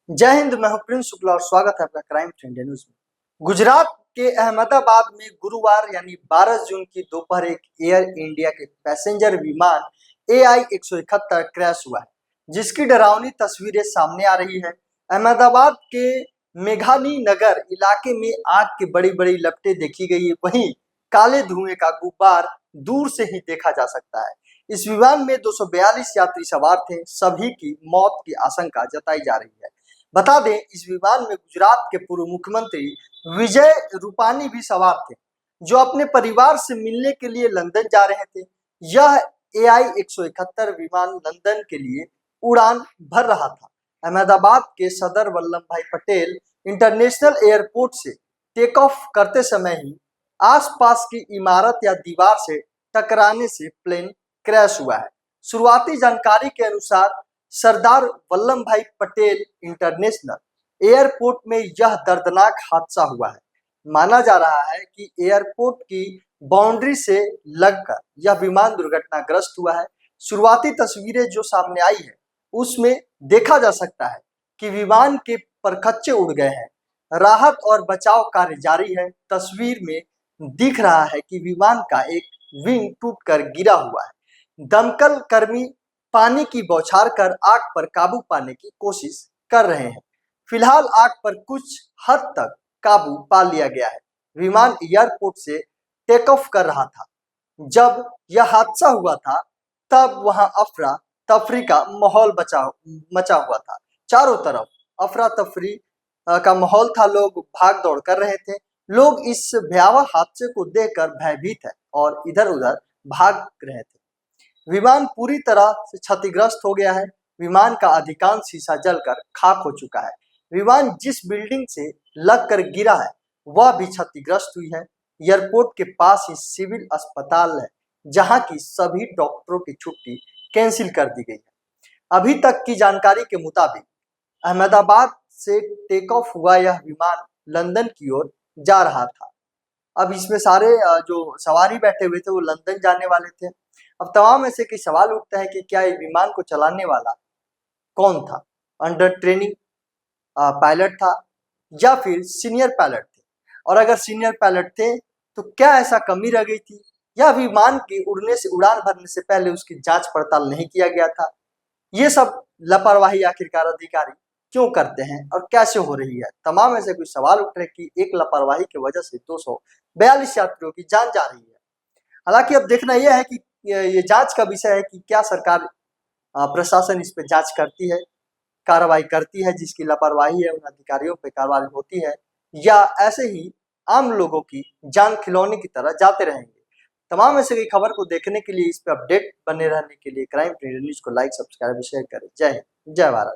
जय हिंद। मैं हूं प्रिंस शुक्ला और स्वागत है आपका क्राइम ट्रेंड न्यूज में। गुजरात के अहमदाबाद में गुरुवार यानी 12 जून की दोपहर एक एयर इंडिया के पैसेंजर विमान AI-171 क्रैश हुआ है, जिसकी डरावनी तस्वीरें सामने आ रही है। अहमदाबाद के मेघानी नगर इलाके में आग की बड़ी बड़ी लपटें देखी गई है, वहीं काले धुएं का गुब्बार दूर से ही देखा जा सकता है। इस विमान में 242 यात्री सवार थे, सभी की मौत की आशंका जताई जा रही है। बता दें, इस विमान में गुजरात के पूर्व मुख्यमंत्री विजय रूपानी भी सवार थे, जो अपने परिवार से मिलने के लिए लंदन जा रहे थे। यह AI-171 विमान लंदन के लिए उड़ान भर रहा था। अहमदाबाद के सरदार वल्लभ भाई पटेल इंटरनेशनल एयरपोर्ट से टेक ऑफ करते समय ही आसपास की इमारत या दीवार से टकराने से प्लेन क्रैश हुआ है। शुरुआती जानकारी के अनुसार सरदार वल्लभ भाई पटेल इंटरनेशनल एयरपोर्ट में यह दर्दनाक हादसा हुआ है। माना जा रहा है कि एयरपोर्ट की बाउंड्री से लगकर यह विमान दुर्घटनाग्रस्त हुआ है। शुरुआती तस्वीरें जो सामने आई है, उसमें देखा जा सकता है कि विमान के परखच्चे उड़ गए हैं। राहत और बचाव कार्य जारी है। तस्वीर में दिख रहा है कि विमान का एक विंग टूटकर गिरा हुआ है। दमकल कर्मी पानी की बौछार कर आग पर काबू पाने की कोशिश कर रहे हैं। फिलहाल आग पर कुछ हद तक काबू पा लिया गया है। विमान एयरपोर्ट से टेक ऑफ कर रहा था। जब यह हादसा हुआ था, तब वहां अफरा तफरी का माहौल मचा हुआ था। चारों तरफ अफरा तफरी का माहौल था। लोग भाग दौड़ कर रहे थे। लोग इस भयावह हादसे को देखकर भयभीत है और इधर उधर भाग रहे थे। विमान पूरी तरह से क्षतिग्रस्त हो गया है। विमान का अधिकांश शीशा जलकर खाक हो चुका है। विमान जिस बिल्डिंग से लगकर गिरा है, वह भी क्षतिग्रस्त हुई है। एयरपोर्ट के पास ही सिविल अस्पताल है, जहां की सभी डॉक्टरों की छुट्टी कैंसिल कर दी गई है। अभी तक की जानकारी के मुताबिक अहमदाबाद से टेक ऑफ हुआ यह विमान लंदन की ओर जा रहा था। अब इसमें सारे जो सवारी बैठे हुए थे वो लंदन जाने वाले थे। अब तमाम ऐसे कई सवाल उठते हैं कि क्या ये विमान को चलाने वाला कौन था? अंडर ट्रेनिंग पायलट था या फिर सीनियर पायलट थे? और अगर सीनियर पायलट थे तो क्या ऐसा कमी रह गई थी, या विमान के उड़ने से उड़ान भरने से पहले उसकी जांच पड़ताल नहीं किया गया था? ये सब लापरवाही आखिरकार अधिकारी क्यों करते हैं और कैसे हो रही है? तमाम ऐसे कुछ सवाल उठ रहे कि एक लापरवाही की वजह से 242 यात्रियों की जान जा रही है। हालांकि अब देखना यह है कि ये जांच का विषय है कि क्या सरकार प्रशासन इस पे जांच करती है, कार्रवाई करती है, जिसकी लापरवाही है उन अधिकारियों पे कार्रवाई होती है, या ऐसे ही आम लोगों की जान खिलौने की तरह जाते रहेंगे। तमाम ऐसे की खबर को देखने के लिए, इस पे अपडेट बने रहने के लिए क्राइम न्यूज को लाइक, सब्सक्राइब, शेयर करें। जय हिंद, जय भारत।